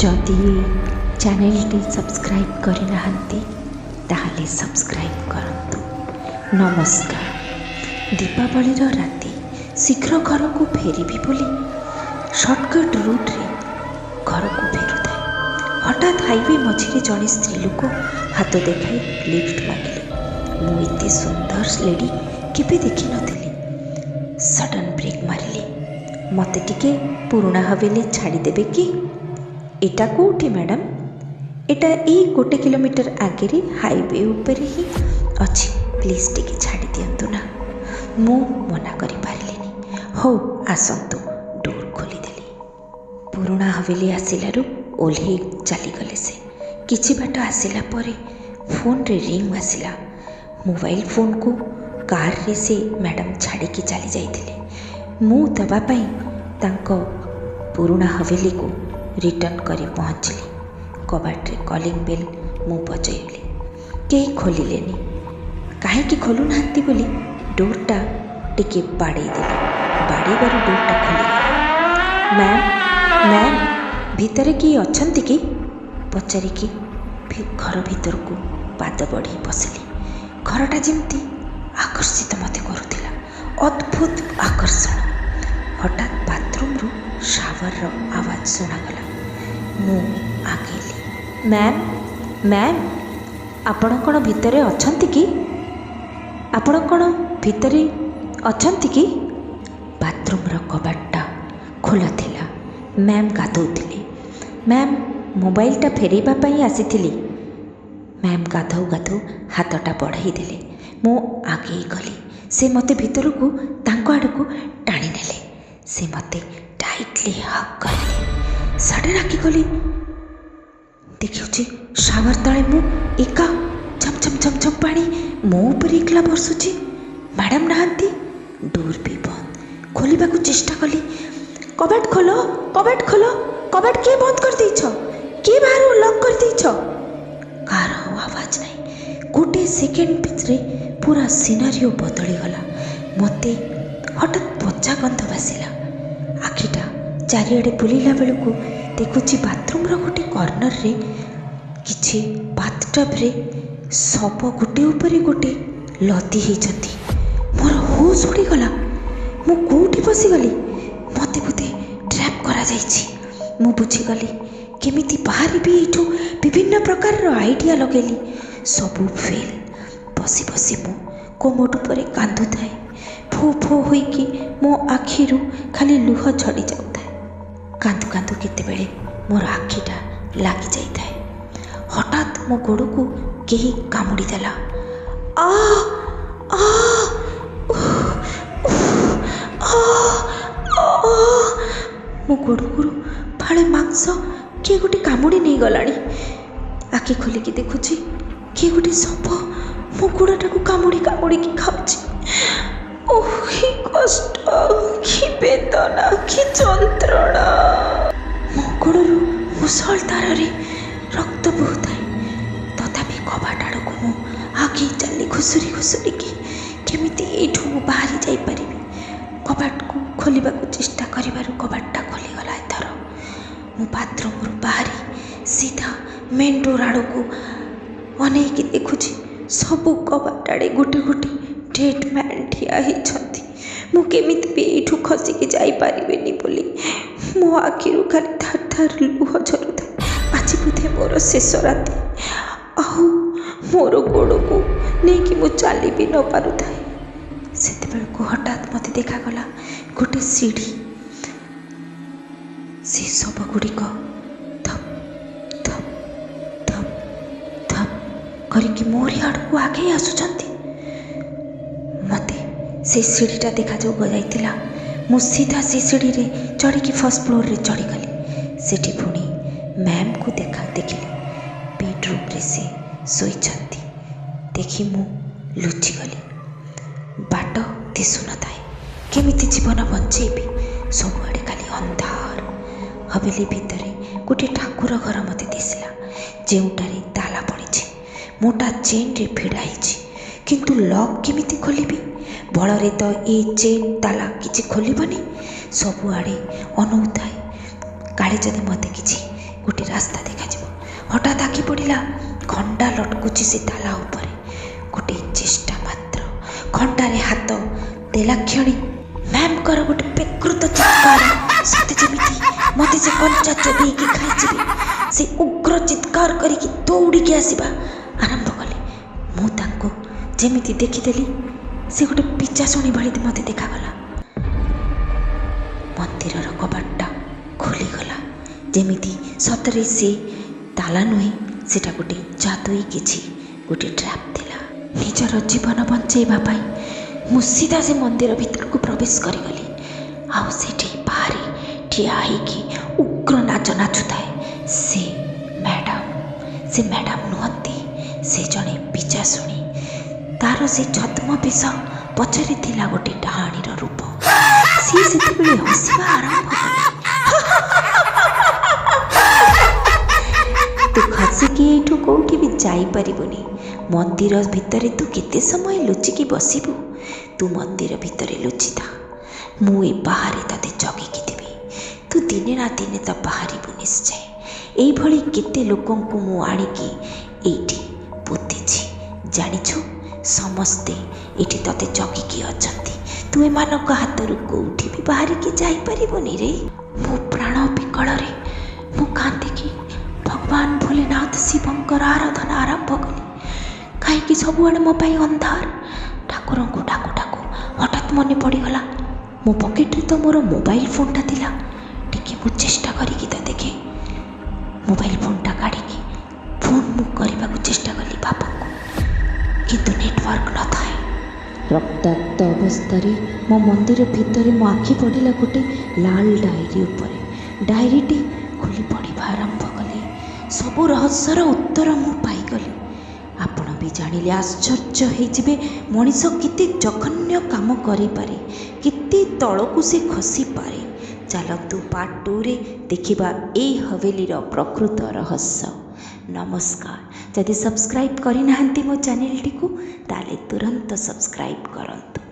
जदि channel subscribe करना ताहले सब्सक्राइब करंतु। नमस्कार। दीपावली राति शीघ्र घर को फेरबी बोली शॉर्टकट रूट रे घर को फेरुए हठात हाईवे मझिरे जड़े स्त्री लोक हाथ देखाई लिफ्ट मांगिले। मु एते सुंदर लेडी केबे देखि नथिली। Sudden break मारिली। मते टिके पुराणा हवेली छाड़ी देबे कि? एटा कोठी मैडम? एटा ए 1 किलोमीटर आगे हाईवे ऊपर ही अच्छी, प्लीज टिके छाड़ी दियंतु ना। मु मना करि पारिलिनी। हो आसंतु, डोर खोलीदेली। पुराणा हवेली आसिलारू ओल्हे चलीगले से। किछि बाट आसिला परे फोन रे रिंग आसिला। मोबाइल फोन को कार रे से मैडम छाड़ी की चली जाइथिले। मु दबा पई तांको पुराणा हवेली को रिटर्न करी पहुँचली। कबाट रे कॉलिंग बेल मु बजैली। केही खोलिलेनी। काहेकि खोलु नांती बोली डोरटा टिके बाड़े देली। बाड़े बारू डोरटा खोली। मैम मैम भितरे किए अछंती कि? पचारिकी घर भीतर को पाद बढ़ी पशिली। घरटा जेमती आकर्षित मते करुथिला। अद्भुत आकर्षण। हठात बाथरूम रु शावर रो आवाज सुनागला। मु आगेली। मैम मैम आपण कौन भितरे अछंती कि? आपण कौन भितरे अछंती कि? बाथरूम रो कबाटटा खोला थिला। मैम गाधौथिले। मैम मोबाइलटा फेरैबा पई आसीथिली। मैम गाधौ गाधौ हाथटा बढ़ाई देले। मु आगे गली। से मते भितर को तांको आड़को टाणी नेले। से मते टाइटली हक करले। सडन आखि गली देखुची शावर तले मु एका छम छम छम छम पानी मो ऊपर एकला बरसुची। मैडम नहांती। डोर भी बंद। खोलिबा को चेष्टा कली। कबाट खोलो, कबाट खोलो। कबाट के बंद कर देइछो? के बाहर लॉक कर देइछो? कार आवाज नहीं। गोटे सेकेंड भितरे पूरा सिनारियो बदली गला। मते हठात पचा गंध बासिला। आखिटा चारिआडे बुलिला बेलू देखुची बाथरूम रो गोटे कॉर्नर रे किछि बाथटब रे सब गोटे ऊपर गोटे लदी होइछंती। मोर होश उड़ी गला। मु कोठी पसिगली। मते बुते ट्रैप करा जाइछि। मु बुझीगली केमिति बाहर भी एठू विभिन्न प्रकार रो आइडिया लगेली। सबू फेल। बसी बसी मु कोमोट उपरे कांदु थाए। फो फो होइकी मो आखिरू खाली लुह झड़ी जाउथाए। कांदु कांदु केतेबेले मोर आखिटा लागी जाइथाए। हठात मो गोड़ को केही कामुड़ी देला। आ आ मो गोड़ को फाळे मांस किए गोटे कामुड़ी नहीं गलानी। आखि खोलिकी देखुची किए गोटे सप मो गोड़टा को कामुड़ी कामुड़ी की खाउची। ओह कि कष्ट, कि वेदना, कि जंत्रणा। मो गोड़रू मुसळ धारारे रक्त बहुଥାଏ। तथापि कबाट आड़क मु आगे चली घुसुरी घुसुरी की केमिति एठू मु बाहरी जाई परिबी। कबाट को खोलिबा को चेष्टा करिबारु कबाटटा खोलीगला। एथर मु बाथरूम रु बाहरी सीधा मेन डोर आड़क अनेक देखुची सबू कबाट आड़े गोटे गोटे डेड मैन ठिया होइछंती। मु केमिति भी एठू खसिकी जाई पारिबेनी बोली मो आखिरु खाली थार थार लुह झरुଥାଏ। आज बोधे मोर शेष राति। आहु मोर गोड़ को नहीं कि मु चली भी न पारुଥାଏ। सेतेबेल को हठात मते देखागला गोटे सीढ़ी। से सब गुड़िक धप धप धप धप करिकी मोरी आड़को आगे आसुचंती। मते से सीढ़ीटा देखा जो जाइतिला। मु सीधा से सीढ़ी रे चढ़ी फर्स्ट फ्लोर रे चढ़ी गली। सेठी पुणी मैम को देखिली बेडरूम रे से सोईछंती। देखी मु लुचि गली। बाट दिशु न थाए। केमिति जीवन बंचेबी? सबुआड़े खाली अंधार। हवेली भितरे गोटे ठाकुर घर मते दिसला। जेउटारे ताला पड़िछि। मोटा चेन रे भिड़ा हिछि। किंतु लॉक केमिति खोलिबी? बଳରେ तो ए चेन ताला किछि खोलिबनी। सबुआड़े अनौथाए। काले जदि मते किछि गोटे रास्ता देखा हठात आखि पड़ा खंडा लटकुची से ताला उपरे गोटे चेष्टा मात्र खंडारे हाथ देला क्षणी मैम कर गोटे विकृत चित्कार सते जमिति मते से कंचा चोबेकी खाई से उग्र चित्कार करिकी दौड़ी आसवा आरंभ कले मु तांको जेमिति देखीदेली से गोटे पिचाशुणी भली मते देखागला मंदिर कबाटा खोलीगला जेमिति सतरे से ताला नुहे सेटा गोटे जादुई किछि गोटे ट्रैप थिला निजर जीवन बंचेबा पाई मु सीधा से मंदिर भीतर को प्रवेश करिगली आउ सेठी बाहरी ठिया होइकी उग्र नाच नाचुताए से मैडम नुहंती से जड़े पिचाशुणी तार से छद्म बेश पछरे थिला गोटे डाहाणीर रूप सी सेतेबेले हसिबा आरंभ कले तू खसिकी एठू कौटी भी जाईपारिबुनी मंदिर भितर तू केते समय लुचिकी बसिबु तू मंदिर भितर लुचि था मु ए बाहर तते जगिकी देबी तू दिने ना दिने तो बाहरिबु निश्चय एई भली केते लोकंकु मु आनिकी एठी पोतिछि जानिछु समस्ते एठी तते जगिकी अछंती तू एमानक हातरु कोठी भी बाहरिकी जाईपारिबुनी रे मो प्राण विकल रे मु कांदिकी भगवान भोलेनाथ शिवंकर आराधना आरंभ कली कहीं सबुआड़े मो पाई अंधार ठाकुर को डाकू डाकू हठात मन पड़गला मो पकेट रे तो मोर मोबाइल फोनटा थिला टिके मु चेष्टा करिकी तो देखे मोबाइल फोनटा काढ़िकी फोन मु करने को चेष्टा कली बापा को किंतु नेटवर्क न थाए रक्ताक्त अवस्था मो मंदिर भितर मो आखि पड़ा गोटे लाल डायरी उपरे डायरीटी खोली पढ़ा आरंभ कले सबु रहस्यर उत्तर मु पाईगली आपण भी जानिले आश्चर्य होइजिबे मनीष केते जघन्य काम करि पारे केते तळकु से खसी पारे चलतु पार्ट 2 रे देखिबा ए हवेलीर प्रकृत रहस्य नमस्कार जदि सब्सक्राइब करि नाहंती मो चैनल टी को ताले तुरंत सब्सक्राइब करंतु।